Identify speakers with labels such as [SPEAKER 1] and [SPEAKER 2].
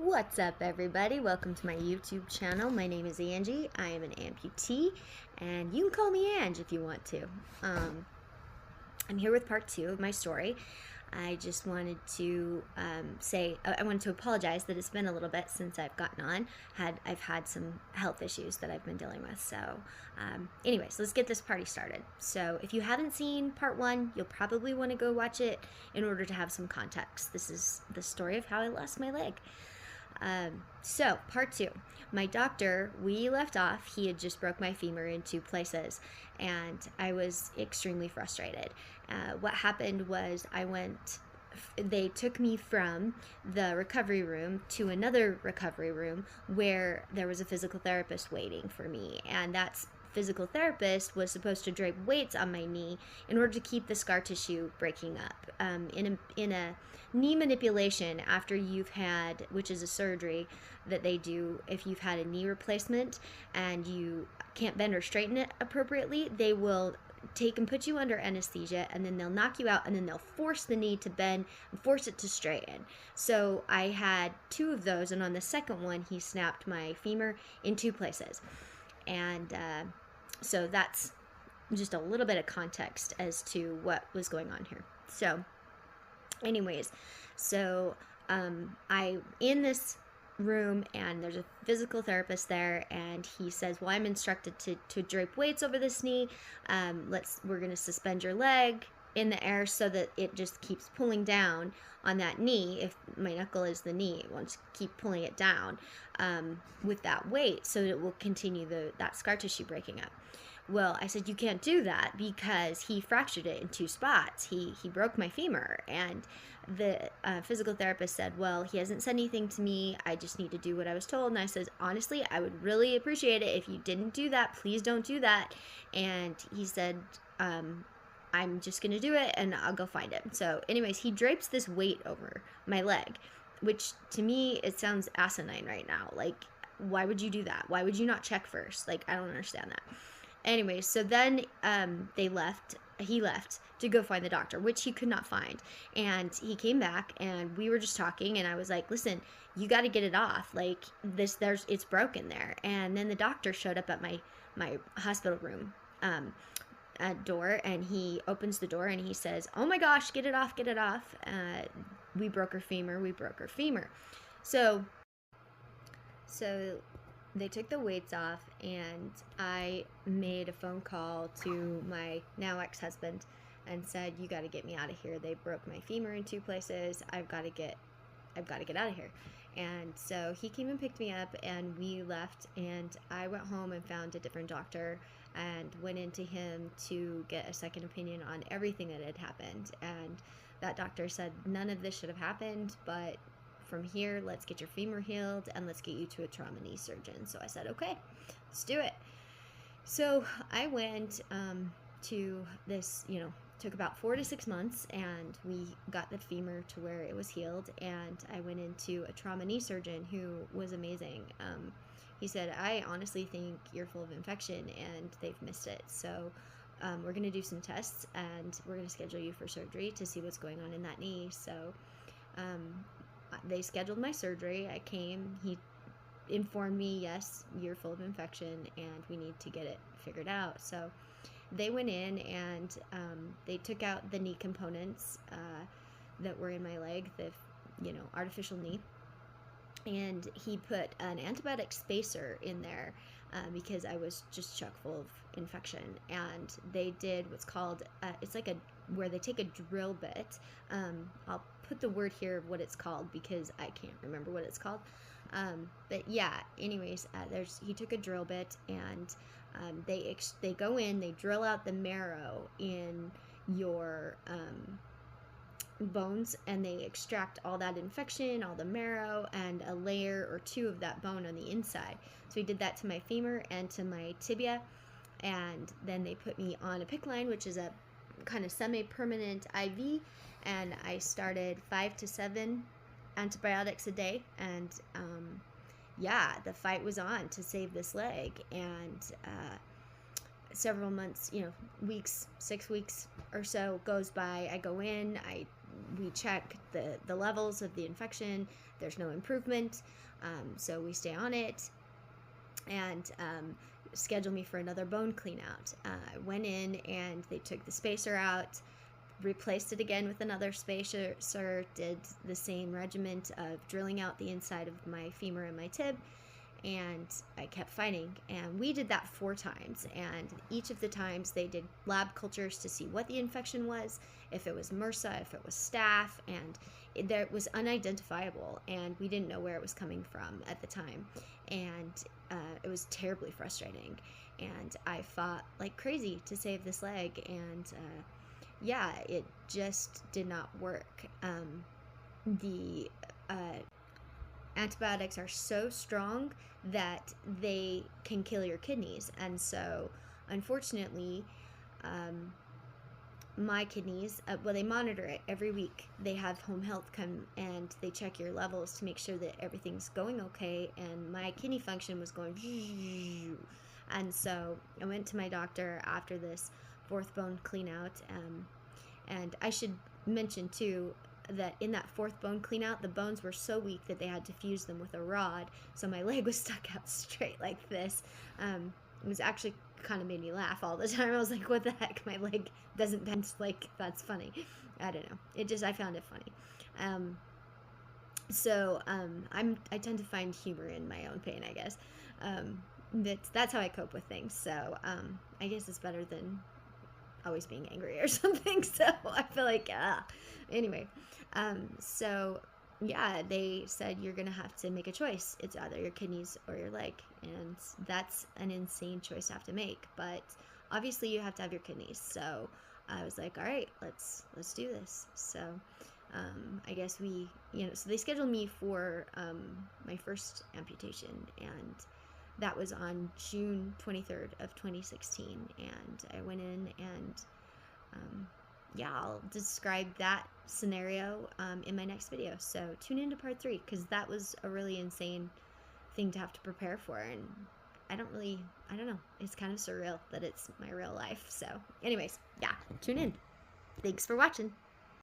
[SPEAKER 1] What's up, everybody? Welcome to my YouTube channel. My name is Angie. I am an amputee, and you can call me Ange if you want to. I'm here with part 2 of my story. I just wanted to I wanted to apologize that it's been a little bit since I've gotten on. I've had some health issues that I've been dealing with. So, anyways, let's get this party started. So, if you haven't seen part 1, you'll probably want to go watch it in order to have some context. This is the story of how I lost my leg. So, part 2. My doctor, we left off, he had just broke my femur in 2 places, and I was extremely frustrated. What happened was they took me from the recovery room to another recovery room where there was a physical therapist waiting for me, and that's physical therapist was supposed to drape weights on my knee in order to keep the scar tissue breaking up. In a knee manipulation after you've had, which is a surgery that they do if you've had a knee replacement and you can't bend or straighten it appropriately, they will take and put you under anesthesia, and then they'll knock you out, and then they'll force the knee to bend and force it to straighten. So I had 2 of those, and on the second one he snapped my femur in 2 places. And so that's just a little bit of context as to what was going on here. So anyways, I in this room, and there's a physical therapist there, and he says, well, I'm instructed to drape weights over this knee. We're going to suspend your leg in the air so that it just keeps pulling down on that knee. If my knuckle is the knee, it wants to keep pulling it down with that weight so that it will continue that scar tissue breaking up. Well, I said, you can't do that because he fractured it in 2 spots. He broke my femur. And the physical therapist said, well, he hasn't said anything to me. I just need to do what I was told. And I said, honestly, I would really appreciate it if you didn't do that. Please don't do that. And he said, I'm just going to do it, and I'll go find him. So anyways, he drapes this weight over my leg, which to me, it sounds asinine right now. Like, why would you do that? Why would you not check first? Like, I don't understand that. Anyways, so then he left to go find the doctor, which he could not find. And he came back, and we were just talking, and I was like, listen, you got to get it off. Like, it's broken there. And then the doctor showed up at my hospital room door, and he opens the door, and he says, oh my gosh, get it off. We broke her femur. So they took the weights off, and I made a phone call to my now ex-husband and said, you got to get me out of here. They broke my femur in 2 places. I've got to get out of here. And so he came and picked me up, and we left, and I went home and found a different doctor and went into him to get a second opinion on everything that had happened. And that doctor said none of this should have happened, but from here, let's get your femur healed, and let's get you to a trauma knee surgeon. So I said, okay, let's do it. So I went to this, took about 4 to 6 months, and we got the femur to where it was healed, and I went into a trauma knee surgeon who was amazing. He said, I honestly think you're full of infection, and they've missed it. So we're going to do some tests, and we're going to schedule you for surgery to see what's going on in that knee. So they scheduled my surgery. I came. He informed me, yes, you're full of infection, and we need to get it figured out. So they went in, and they took out the knee components that were in my leg, the artificial knee, and he put an antibiotic spacer in there because I was just chock full of infection. And they did what's called it's like where they take a drill bit. I'll put the word here of what it's called because I can't remember what it's called. But yeah, anyways, he took a drill bit, and they go in, they drill out the marrow in your bones, and they extract all that infection, all the marrow, and a layer or 2 of that bone on the inside. So he did that to my femur and to my tibia, and then they put me on a PICC line, which is a kind of semi-permanent IV, and I started 5 to 7 antibiotics a day, and yeah, the fight was on to save this leg. And several months, weeks, 6 weeks or so goes by. I go in, I we check the levels of the infection. There's no improvement, so we stay on it, and schedule me for another bone clean out. I went in and they took the spacer out, replaced it again with another spacer, did the same regiment of drilling out the inside of my femur and my tib, and I kept fighting. And we did that 4 times, and each of the times they did lab cultures to see what the infection was, if it was MRSA, if it was staph, and there was unidentifiable, and we didn't know where it was coming from at the time, and it was terribly frustrating. And I fought like crazy to save this leg, and yeah, it just did not work. The antibiotics are so strong that they can kill your kidneys, and so unfortunately, my kidneys, well, they monitor it every week. They have home health come and they check your levels to make sure that everything's going okay, and my kidney function was going and so I went to my doctor after this 4th bone clean out, and I should mention too that in that 4th bone clean out, the bones were so weak that they had to fuse them with a rod, so my leg was stuck out straight like this. It was actually kind of made me laugh all the time. I was like, what the heck, my leg doesn't bend, like, that's funny. I don't know, I found it funny. I tend to find humor in my own pain, I guess. That's how I cope with things, so I guess it's better than always being angry or something, so I feel like, anyway, so yeah, they said you're gonna have to make a choice. It's either your kidneys or your leg, and that's an insane choice to have to make, but obviously you have to have your kidneys, so I was like, all right, let's do this. So I guess so they scheduled me for my first amputation, and that was on June 23rd of 2016, and I went in, and yeah, I'll describe that scenario in my next video, so tune into part 3, because that was a really insane thing to have to prepare for, and I don't know, it's kind of surreal that it's my real life. So anyways, yeah, tune in. Thanks for watching.